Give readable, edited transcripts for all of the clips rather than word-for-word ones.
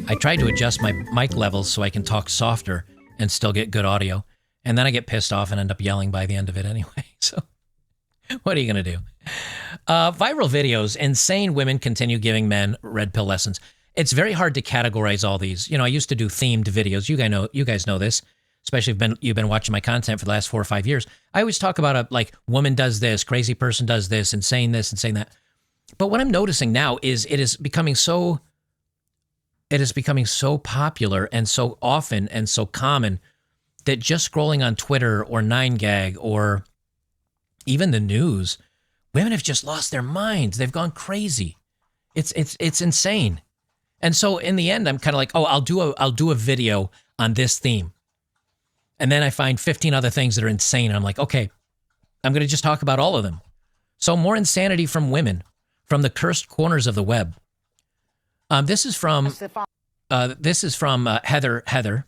I tried to adjust my mic levels so I can talk softer and still get good audio. And then I get pissed off and end up yelling by the end of it anyway. So what are you going to do? Viral videos. Insane women continue giving men red pill lessons. It's very hard to categorize all these. You know, I used to do themed videos. You guys know this, especially if you've been watching my content for the last 4 or 5 years. I always talk about like woman does this, crazy person does this, and saying that. But what I'm noticing now is it is becoming so popular and so often and so common that just scrolling on Twitter or 9gag or even the news, women have just lost their minds. They've gone crazy. It's insane. And so in the end, I'm kind of like, oh, I'll do a video on this theme. And then I find 15 other things that are insane. And I'm like, okay, I'm going to just talk about all of them. So more insanity from women, from the cursed corners of the web. This is from Heather.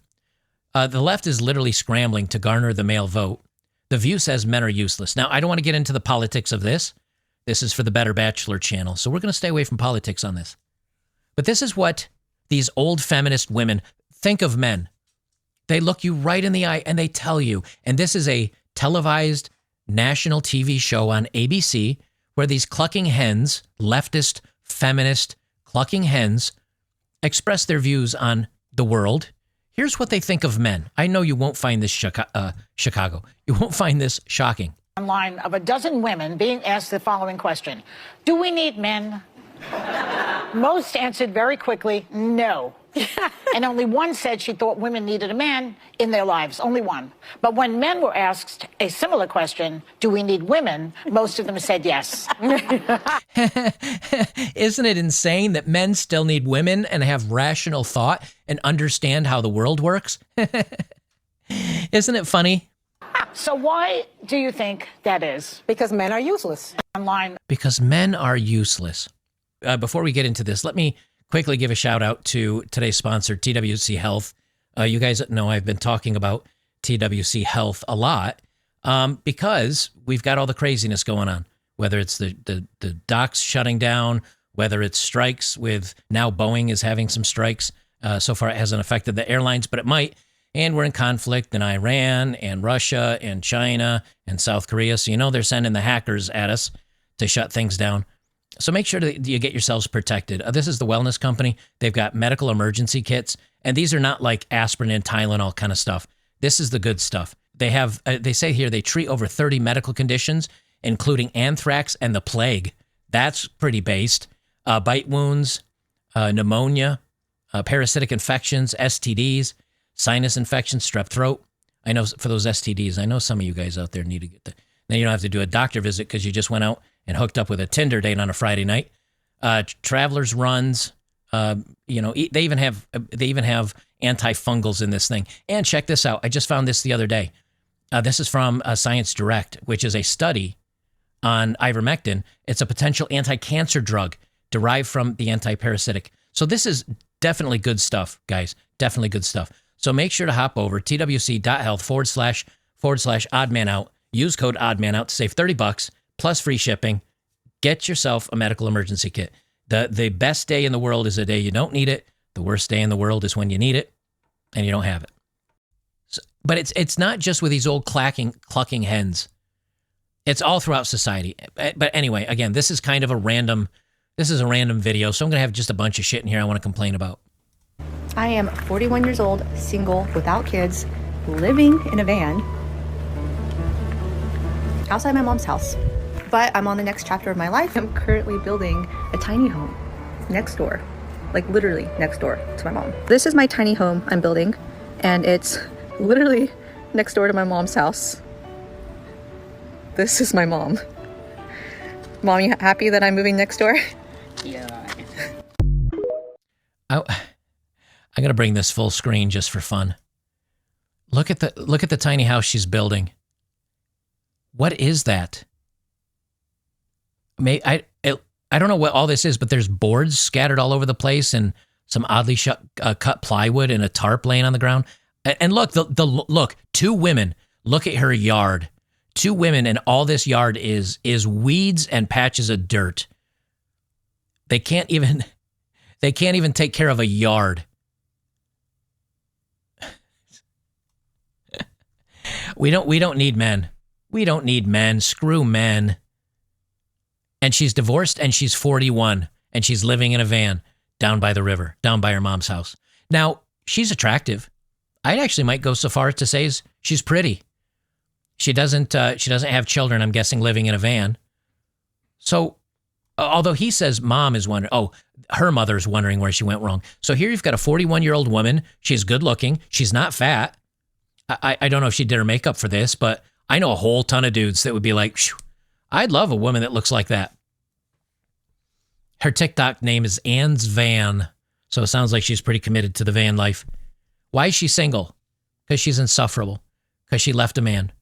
The left is literally scrambling to garner the male vote. The View says men are useless. Now, I don't want to get into the politics of this. This is for the Better Bachelor channel, so we're going to stay away from politics on this. But this is what these old feminist women think of men. They look you right in the eye and they tell you, and this is a televised national TV show on ABC where these clucking hens, leftist, feminist, clucking hens, express their views on the world. Here's what they think of men. I know you won't find this Chicago. You won't find this shocking. Online of a dozen women being asked the following question. Do we need men? Most answered very quickly, no. And only one said she thought women needed a man in their lives, only one. But when men were asked a similar question, do we need women, most of them said yes. Isn't it insane that men still need women and have rational thought and understand how the world works? Isn't it funny? So why do you think that is? Because men are useless. Online. Because men are useless. Before we get into this, let me quickly give a shout out to today's sponsor, TWC Health. You guys know I've been talking about TWC Health a lot because we've got all the craziness going on, whether it's the docks shutting down, whether it's strikes with now Boeing is having some strikes. So far, it hasn't affected the airlines, but it might. And we're in conflict in Iran and Russia and China and South Korea. So, you know, they're sending the hackers at us to shut things down. So make sure that you get yourselves protected. This is the wellness company. They've got medical emergency kits, and these are not like aspirin and Tylenol kind of stuff. This is the good stuff. They have, they say here, they treat over 30 medical conditions, including anthrax and the plague. That's pretty based. Bite wounds, pneumonia, parasitic infections, STDs, sinus infections, strep throat. I know for those STDs, I know some of you guys out there need to get that. Then you don't have to do a doctor visit because you just went out and hooked up with a Tinder date on a Friday night. Travelers runs, they even have antifungals in this thing. And check this out. I just found this the other day. This is from Science Direct, which is a study on ivermectin. It's a potential anti-cancer drug derived from the antiparasitic. So this is definitely good stuff, guys. Definitely good stuff. So make sure to hop over twc.health/oddmanout. Use code oddmanout to save $30 plus free shipping. Get yourself a medical emergency kit. The best day in the world is a day you don't need it. The worst day in the world is when you need it and you don't have it. So, but it's not just with these old clucking hens. It's all throughout society. But anyway, again, this is kind of a random video, so I'm going to have just a bunch of shit in here I want to complain about. I am 41 years old, single, without kids, living in a van outside my mom's house. But I'm on the next chapter of my life. I'm currently building a tiny home next door, like literally next door to my mom. This is my tiny home I'm building, and it's literally next door to my mom's house. This is my mom. Mom, you happy that I'm moving next door? Yeah. I'm going to bring this full screen just for fun. Look at the tiny house she's building. What is that? I don't know what all this is, but there's boards scattered all over the place and some oddly cut plywood and a tarp laying on the ground. And look, look, two women. Look at her yard. Two women, and all this yard is weeds and patches of dirt. They can't even take care of a yard. We don't need men. We don't need men. Screw men. And she's divorced and she's 41 and she's living in a van down by the river, down by her mom's house. Now, she's attractive. I actually might go so far as to say she's pretty. She doesn't have children, I'm guessing, living in a van. So, although he says mom is wondering, her mother's wondering where she went wrong. So here you've got a 41-year-old woman. She's good looking. She's not fat. I don't know if she did her makeup for this, but I know a whole ton of dudes that would be like, I'd love a woman that looks like that. Her TikTok name is Anne's Van. So it sounds like she's pretty committed to the van life. Why is she single? Because she's insufferable. Because she left a man.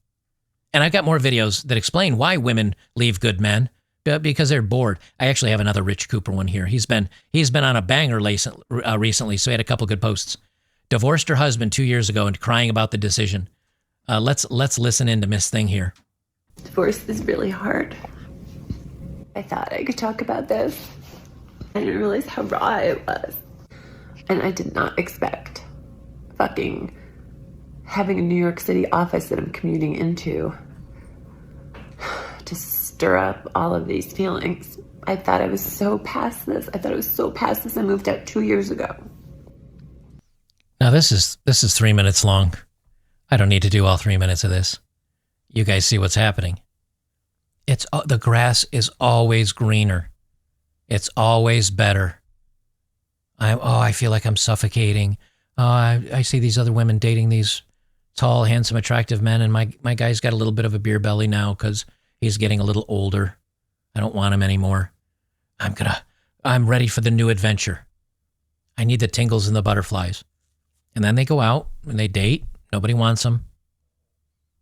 And I've got more videos that explain why women leave good men. Because they're bored. I actually have another Rich Cooper one here. He's been on a banger recently, so he had a couple good posts. Divorced her husband 2 years ago and crying about the decision. Let's listen into Miss Thing here. Divorce is really hard. I thought I could talk about this. I didn't realize how raw it was. And I did not expect fucking having a New York City office that I'm commuting into to stir up all of these feelings. I thought I was so past this. I moved out 2 years ago. Now this is 3 minutes long. I don't need to do all 3 minutes of this. You guys see what's happening. It's the grass is always greener. It's always better. I feel like I'm suffocating. I see these other women dating these tall, handsome, attractive men, and my guy's got a little bit of a beer belly now because he's getting a little older. I don't want him anymore. I'm ready for the new adventure. I need the tingles and the butterflies. And then they go out and they date. Nobody wants them.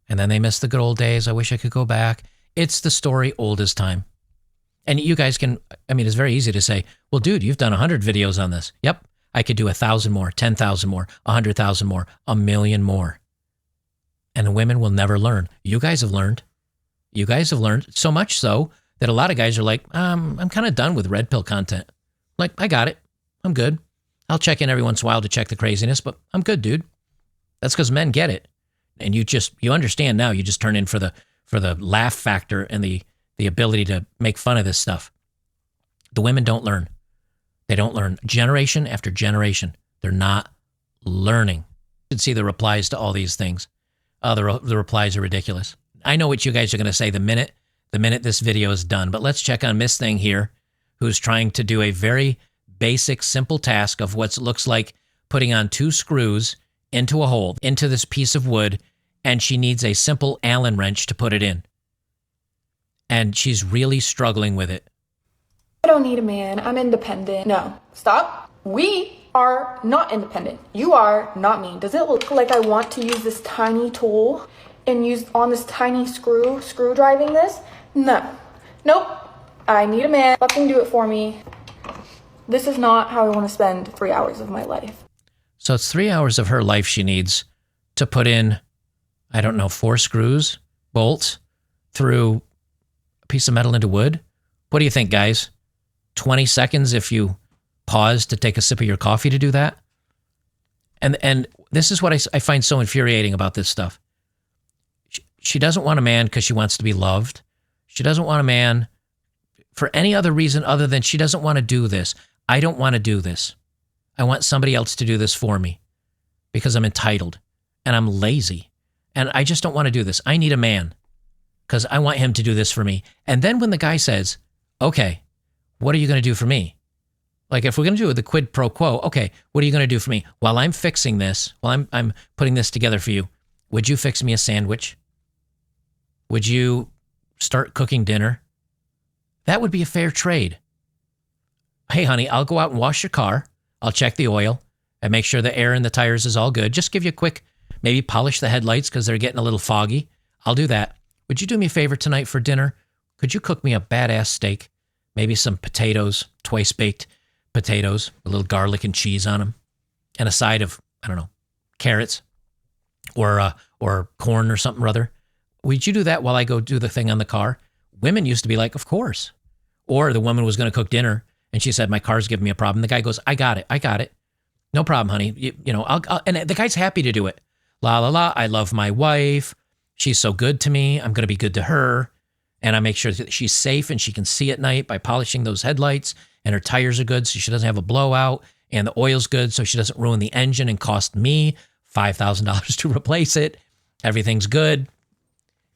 And then they miss the good old days. I wish I could go back. It's the story old as time. And you guys it's very easy to say, well, dude, you've done 100 videos on this. Yep. I could do 1,000 more, 10,000 more, 100,000 more, 1,000,000 more. And the women will never learn. You guys have learned. You guys have learned so much so that a lot of guys are like, I'm kind of done with red pill content. Like, I got it. I'm good. I'll check in every once in a while to check the craziness, but I'm good, dude. That's because men get it. And you understand now. You just turn in for the laugh factor and the ability to make fun of this stuff. The women don't learn. They don't learn. Generation after generation, they're not learning. You should see the replies to all these things. The replies are ridiculous. I know what you guys are going to say the minute this video is done, but let's check on Miss Thing here, who's trying to do a very basic, simple task of what looks like putting on 2 screws into a hole, into this piece of wood, and she needs a simple Allen wrench to put it in. And she's really struggling with it. I don't need a man. I'm independent. No, stop. We are not independent. You are, not me. Does it look like I want to use this tiny tool and use on this tiny screw driving this? No. Nope. I need a man. Let them do it for me. This is not how I want to spend 3 hours of my life. So it's 3 hours of her life she needs to put in, 4 screws, bolts, through a piece of metal into wood. What do you think, guys? 20 seconds if you pause to take a sip of your coffee to do that? And this is what I find so infuriating about this stuff. She doesn't want a man because she wants to be loved. She doesn't want a man for any other reason other than she doesn't want to do this. I don't want to do this. I want somebody else to do this for me because I'm entitled and I'm lazy and I just don't want to do this. I need a man because I want him to do this for me. And then when the guy says, okay, what are you going to do for me? Like if we're going to do the quid pro quo, okay, what are you going to do for me? While I'm fixing this, while I'm putting this together for you, would you fix me a sandwich? Would you start cooking dinner? That would be a fair trade. Hey, honey, I'll go out and wash your car. I'll check the oil and make sure the air in the tires is all good. Just give you a quick, maybe polish the headlights because they're getting a little foggy. I'll do that. Would you do me a favor tonight for dinner? Could you cook me a badass steak? Maybe some potatoes, twice baked potatoes, a little garlic and cheese on them, and a side of, carrots or corn or something or other. Would you do that while I go do the thing on the car? Women used to be like, of course. Or the woman was going to cook dinner and she said, my car's giving me a problem. The guy goes, I got it. No problem, honey. I'll and the guy's happy to do it. la, la, la. I love my wife. She's so good to me. I'm going to be good to her. And I make sure that she's safe and she can see at night by polishing those headlights, and her tires are good so she doesn't have a blowout, and the oil's good so she doesn't ruin the engine and cost me $5,000 to replace it. Everything's good.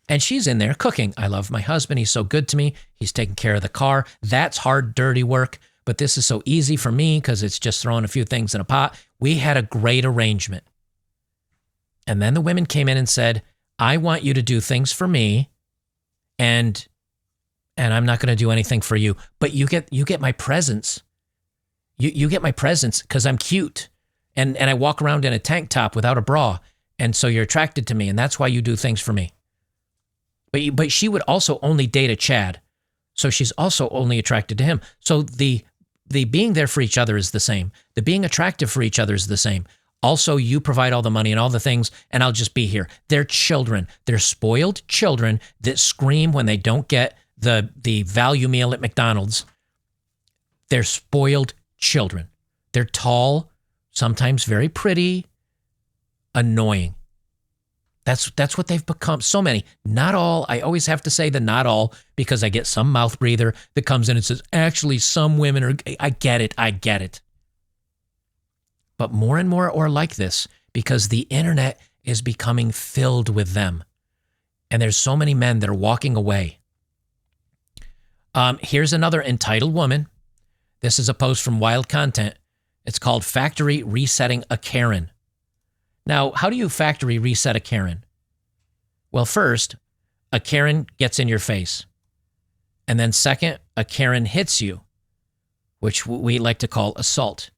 And she's in there cooking. I love my husband. He's so good to me. He's taking care of the car. That's hard, dirty work. But this is so easy for me because it's just throwing a few things in a pot. We had a great arrangement. And then the women came in and said, I want you to do things for me, and I'm not going to do anything for you. But you get my presents. You get my presents because I'm cute. And I walk around in a tank top without a bra. And so you're attracted to me, and that's why you do things for me. But she would also only date a Chad. So she's also only attracted to him. So the being there for each other is the same. The being attractive for each other is the same. Also, you provide all the money and all the things, and I'll just be here. They're children. They're spoiled children that scream when they don't get the value meal at McDonald's. They're spoiled children. They're tall, sometimes very pretty, annoying. That's what they've become. So many. Not all. I always have to say the not all because I get some mouth breather that comes in and says, actually, some women are, I get it. But more and more are like this because the internet is becoming filled with them. And there's so many men that are walking away. Here's another entitled woman. This is a post from Wild Content. It's called Factory Resetting a Karen. Now, how do you factory reset a Karen? Well, first, a Karen gets in your face. And then second, a Karen hits you, which we like to call assault.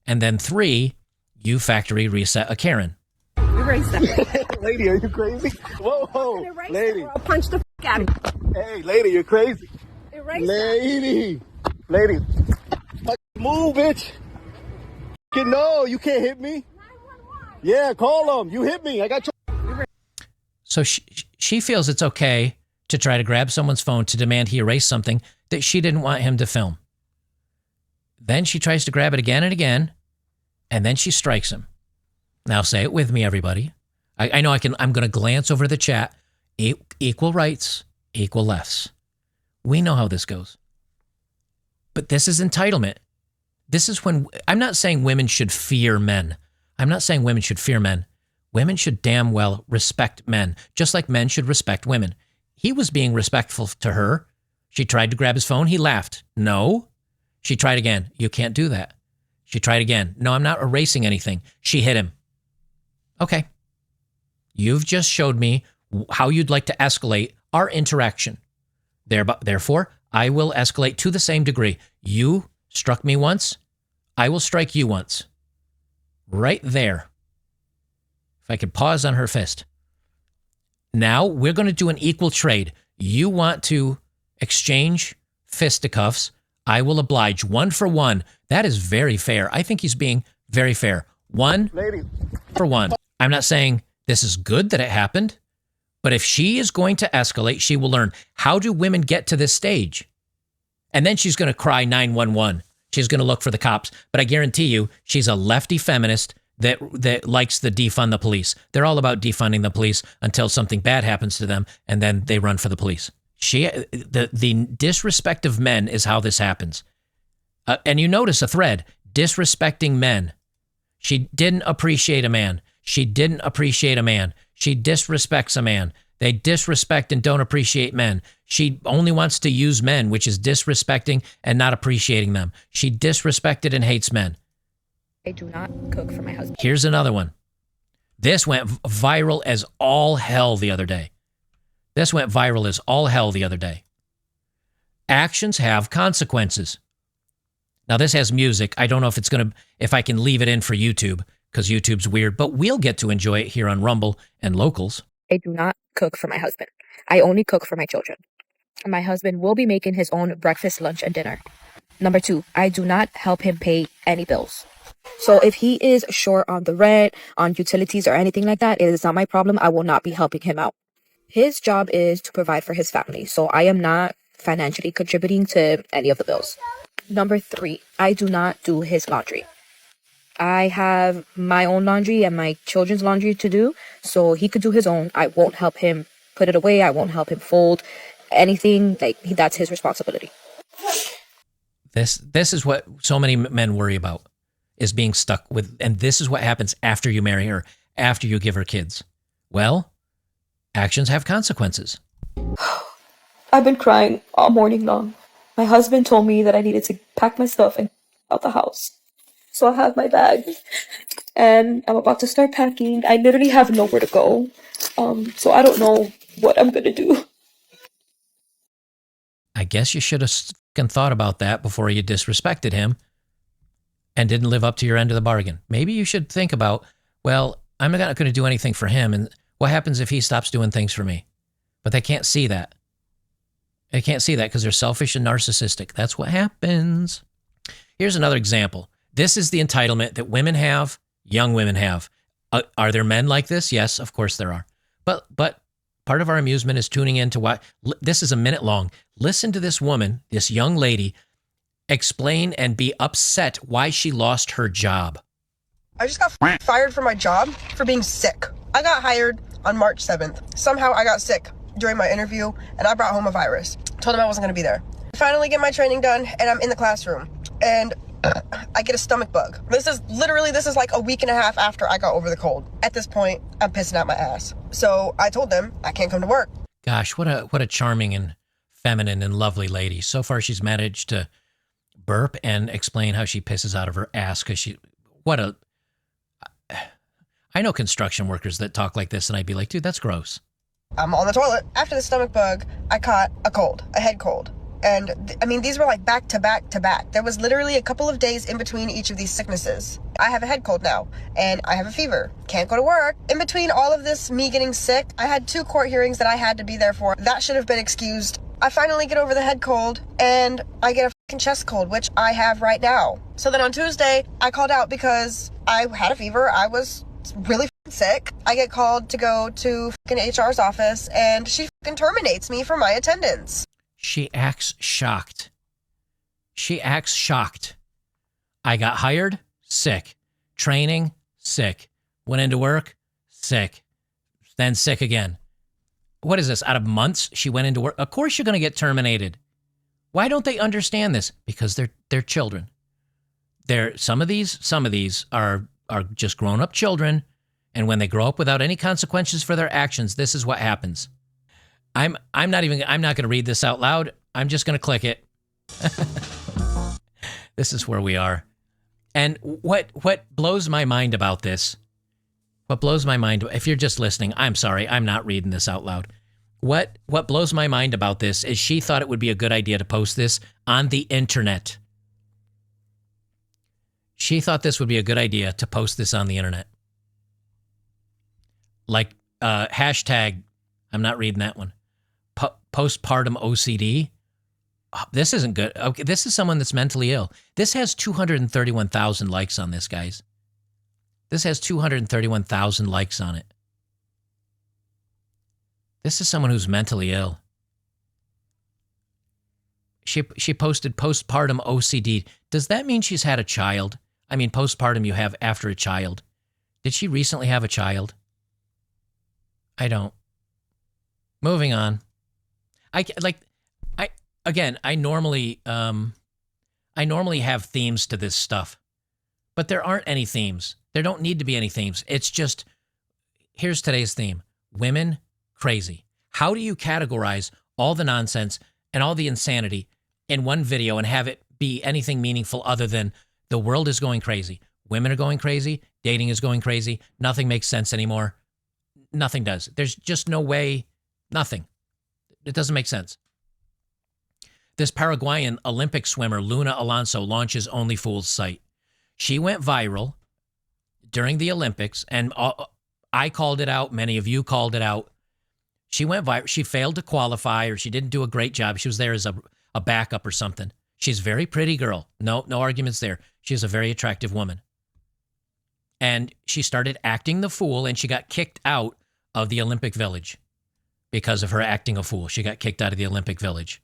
And then 3, you factory reset a Karen. Erase that. Lady, are you crazy? Whoa, lady. I'll punch the out of you. Hey, lady, you're crazy. Erase Lady. Move, bitch. No, you can't hit me. Yeah, call them. You hit me. I got you. So she feels it's okay to try to grab someone's phone to demand he erase something that she didn't want him to film. Then she tries to grab it again and again, and then she strikes him. Now say it with me, everybody. I know I'm going to glance over the chat. Equal rights, equal lefts. We know how this goes. But this is entitlement. This is when, I'm not saying women should fear men. Women should damn well respect men, just like men should respect women. He was being respectful to her. She tried to grab his phone. He laughed. No. She tried again. You can't do that. She tried again. No, I'm not erasing anything. She hit him. Okay. You've just showed me how you'd like to escalate our interaction. Therefore, I will escalate to the same degree. You struck me once. I will strike you once. Right there. If I could pause on her fist. Now we're going to do an equal trade. You want to exchange fisticuffs. I will oblige 1 for 1. That is very fair. I think he's being very fair. 1 for 1. I'm not saying this is good that it happened, but if she is going to escalate, she will learn, how do women get to this stage? And then she's going to cry 911. She's going to look for the cops. But I guarantee you, she's a lefty feminist that likes the defund the police. They're all about defunding the police until something bad happens to them, and then they run for the police. The disrespect of men is how this happens. And you notice a thread, disrespecting men. She didn't appreciate a man. She disrespects a man. They disrespect and don't appreciate men. She only wants to use men, which is disrespecting and not appreciating them. She disrespected and hates men. I do not cook for my husband. Here's another one. This went viral as all hell the other day. Actions have consequences. Now this has music. I don't know if I can leave it in for YouTube because YouTube's weird, but we'll get to enjoy it here on Rumble and Locals. I do not cook for my husband. I only cook for my children. My husband will be making his own breakfast, lunch, and dinner. Number 2, I do not help him pay any bills. So if he is short on the rent, on utilities, or anything like that, it is not my problem. I will not be helping him out. His job is to provide for his family. So I am not financially contributing to any of the bills. Number 3, I do not do his laundry. I have my own laundry and my children's laundry to do, so he could do his own. I won't help him put it away. I won't help him fold anything. Like, that's his responsibility. This is what so many men worry about, is being stuck with, and this is what happens after you marry her, after you give her kids. Well, actions have consequences. I've been crying all morning long. My husband told me that I needed to pack my stuff and out the house. So I have my bag and I'm about to start packing. I literally have nowhere to go. So I don't know what I'm going to do. I guess you should have thought about that before you disrespected him and didn't live up to your end of the bargain. Maybe you should think about, well, I'm not going to do anything for him, and what happens if he stops doing things for me? But they can't see that. They can't see that because they're selfish and narcissistic. That's what happens. Here's another example. This is the entitlement that women have, young women have. Are there men like this? Yes, of course there are. But part of our amusement is tuning in to what, this is a minute long. Listen to this woman, this young lady, explain and be upset why she lost her job. I just got fired from my job for being sick. I got hired on March 7th. Somehow I got sick during my interview and I brought home a virus. Told them I wasn't going to be there. Finally get my training done and I'm in the classroom and I get a stomach bug. This is like a week and a half after I got over the cold. At this point, I'm pissing out my ass. So I told them I can't come to work. Gosh, what a charming and feminine and lovely lady. So far she's managed to burp and explain how she pisses out of her ass because I know construction workers that talk like this and I'd be like, dude, that's gross. I'm on the toilet. After the stomach bug, I caught a head cold. And these were like back to back to back. There was literally a couple of days in between each of these sicknesses. I have a head cold now and I have a fever. Can't go to work. In between all of this, me getting sick, I had 2 court hearings that I had to be there for. That should have been excused. I finally get over the head cold and I get a fucking chest cold, which I have right now. So then on Tuesday, I called out because I had a fever. I was really sick. I get called to go to fucking HR's office and she fucking terminates me for my attendance. She acts shocked. I got hired, sick. Training, sick. Went into work, sick. Then sick again. What is this? Out of months, she went into work. Of course you're going to get terminated. Why don't they understand this? Because they're children. Some of these are just grown-up children, and when they grow up without any consequences for their actions, this is what happens. I'm not going to read this out loud. I'm just going to click it. This is where we are. And what blows my mind about this, if you're just listening, I'm sorry, I'm not reading this out loud. What blows my mind about this is she thought it would be a good idea to post this on the internet. She thought this would be a good idea to post this on the internet. Like hashtag, I'm not reading that one. Postpartum OCD. Oh, this isn't good. Okay, this is someone that's mentally ill. This has 231,000 likes on this, guys. This has 231,000 likes on it. This is someone who's mentally ill. She posted postpartum OCD. Does that mean she's had a child? I mean, postpartum you have after a child. Did she recently have a child? I don't. Moving on. I normally have themes to this stuff, but there aren't any themes. There don't need to be any themes. It's just, here's today's theme. Women crazy. How do you categorize all the nonsense and all the insanity in one video and have it be anything meaningful other than the world is going crazy? Women are going crazy. Dating is going crazy. Nothing makes sense anymore. Nothing does. There's just no way. Nothing. It doesn't make sense. This Paraguayan Olympic swimmer, Luna Alonso, launches Only Fools site. She went viral during the Olympics, and I called it out. Many of you called it out. She went viral. She failed to qualify, or she didn't do a great job. She was there as a backup or something. She's a very pretty girl. No arguments there. She's a very attractive woman. And she started acting the fool, and she got kicked out of the Olympic Village because of her acting a fool. She got kicked out of the Olympic Village.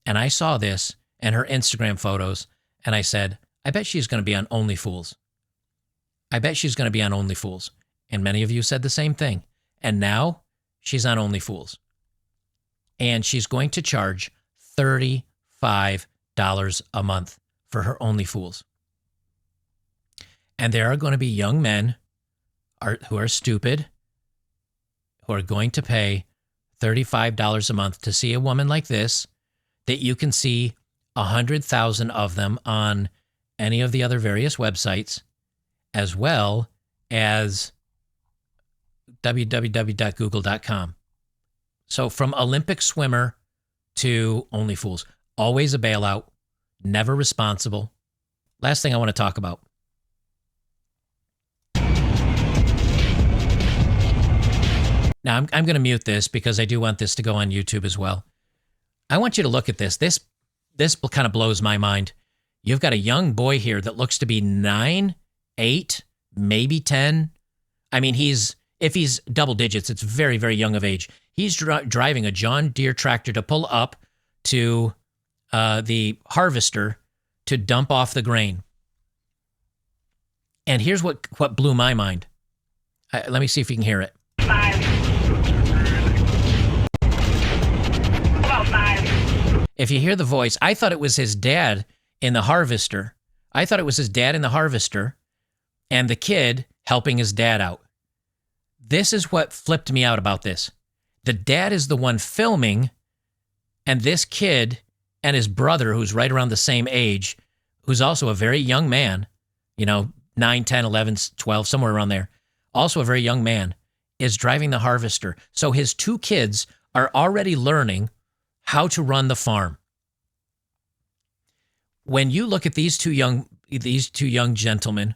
And I saw this and her Instagram photos, and I said, I bet she's going to be on Only Fools. I bet she's going to be on OnlyFools. And many of you said the same thing. And now she's on OnlyFools. And she's going to charge $35 a month for her OnlyFools. And there are going to be young men who are stupid, who are going to pay $35 a month to see a woman like this, that you can see 100,000 of them on any of the other various websites, as well as www.google.com. So from Olympic swimmer to OnlyFools, always a bailout, never responsible. Last thing I want to talk about. Now, I'm going to mute this because I do want this to go on YouTube as well. I want you to look at this. This kind of blows my mind. You've got a young boy here that looks to be 9, 8, maybe 10. I mean, if he's double digits, it's very, very young of age. He's driving a John Deere tractor to pull up to the harvester to dump off the grain. And here's what blew my mind. Let me see if you can hear it. 5. About 5. If you hear the voice, I thought it was his dad in the harvester. I thought it was his dad in the harvester and the kid helping his dad out. This is what flipped me out about this. The dad is the one filming, and this kid and his brother, who's right around the same age, who's also a very young man, 9, 10, 11, 12, somewhere around there, also a very young man, is driving the harvester. So his two kids are already learning how to run the farm. When you look at these two young gentlemen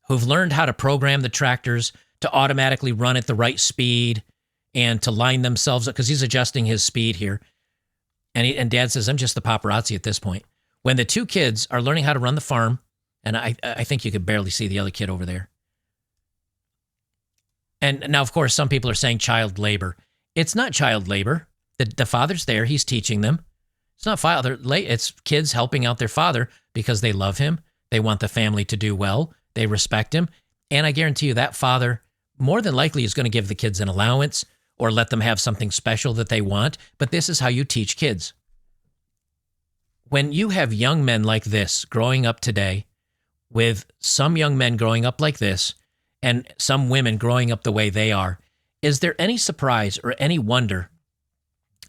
who've learned how to program the tractors to automatically run at the right speed and to line themselves up, because he's adjusting his speed here. And Dad says, I'm just the paparazzi at this point. When the two kids are learning how to run the farm, and I think you could barely see the other kid over there. And now, of course, some people are saying child labor. It's not child labor. The father's there. He's teaching them. It's not it's kids helping out their father because they love him. They want the family to do well. They respect him. And I guarantee you that father more than likely is going to give the kids an allowance or let them have something special that they want. But this is how you teach kids. When you have young men like this growing up today, with some young men growing up like this and some women growing up the way they are, is there any surprise or any wonder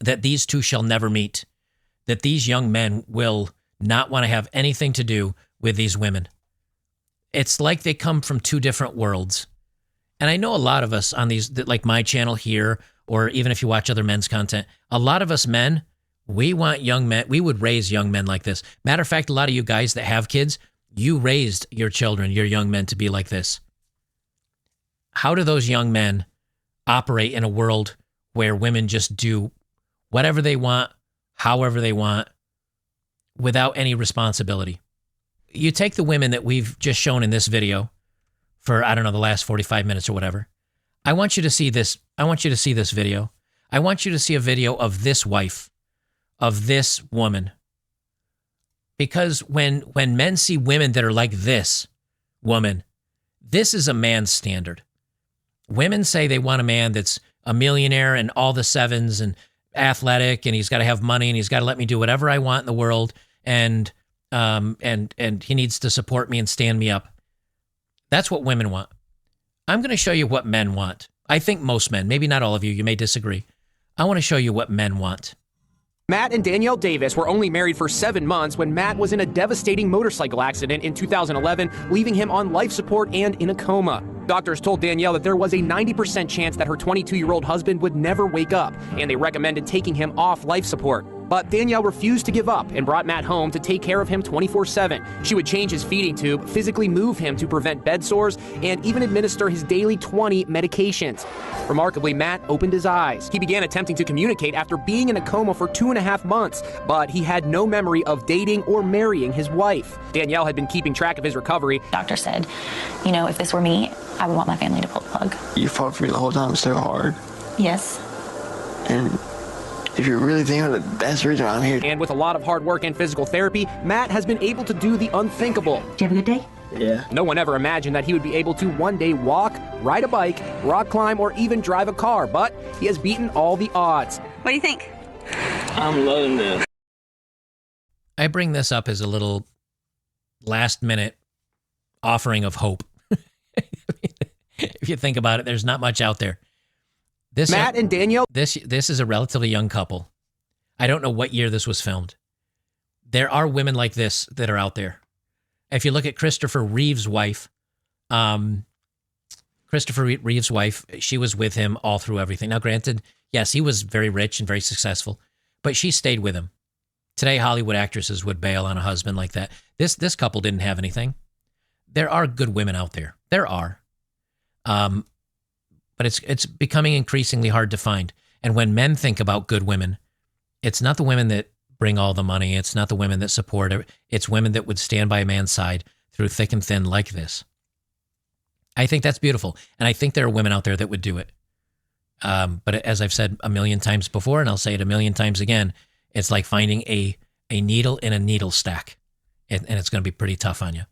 that these two shall never meet? That these young men will not want to have anything to do with these women? It's like they come from two different worlds. And I know a lot of us on these, like my channel here, or even if you watch other men's content, a lot of us men, we want young men, we would raise young men like this. Matter of fact, a lot of you guys that have kids, you raised your children, your young men to be like this. How do those young men operate in a world where women just do whatever they want, however they want, without any responsibility? You take the women that we've just shown in this video for, I don't know, the last 45 minutes or whatever. I want you to see this. I want you to see this video. I want you to see a video of this wife, of this woman. Because when men see women that are like this woman, this is a man's standard. Women say they want a man that's a millionaire and all the sevens and athletic, and he's got to have money, and he's got to let me do whatever I want in the world, and he needs to support me and stand me up. That's what women want. I'm going to show you what men want. I think most men, maybe not all of you, you may disagree. I want to show you what men want. Matt and Danielle Davis were only married for 7 months when Matt was in a devastating motorcycle accident in 2011, leaving him on life support and in a coma. Doctors told Danielle that there was a 90% chance that her 22-year-old husband would never wake up, and they recommended taking him off life support. But Danielle refused to give up and brought Matt home to take care of him 24/7. She would change his feeding tube, physically move him to prevent bed sores, and even administer his daily 20 medications. Remarkably, Matt opened his eyes. He began attempting to communicate after being in a coma for 2.5 months, but he had no memory of dating or marrying his wife. Danielle had been keeping track of his recovery. Doctor said, if this were me, I would want my family to pull the plug. You fought for me the whole time so hard. Yes. And if you're really thinking of that's the reason I'm here. And with a lot of hard work and physical therapy, Matt has been able to do the unthinkable. Did you have a good day? Yeah. No one ever imagined that he would be able to one day walk, ride a bike, rock climb, or even drive a car, but he has beaten all the odds. What do you think? I'm loving this. I bring this up as a little last-minute offering of hope. If you think about it, there's not much out there. Matt and Danielle. This is a relatively young couple. I don't know what year this was filmed. There are women like this that are out there. If you look at Christopher Reeve's wife, she was with him all through everything. Now, granted, yes, he was very rich and very successful, but she stayed with him. Today, Hollywood actresses would bail on a husband like that. This couple didn't have anything. There are good women out there. There are. But it's becoming increasingly hard to find. And when men think about good women, it's not the women that bring all the money. It's not the women that support it. It's women that would stand by a man's side through thick and thin like this. I think that's beautiful. And I think there are women out there that would do it. But as I've said a million times before, and I'll say it a million times again, it's like finding a needle in a needle stack. And it's going to be pretty tough on you.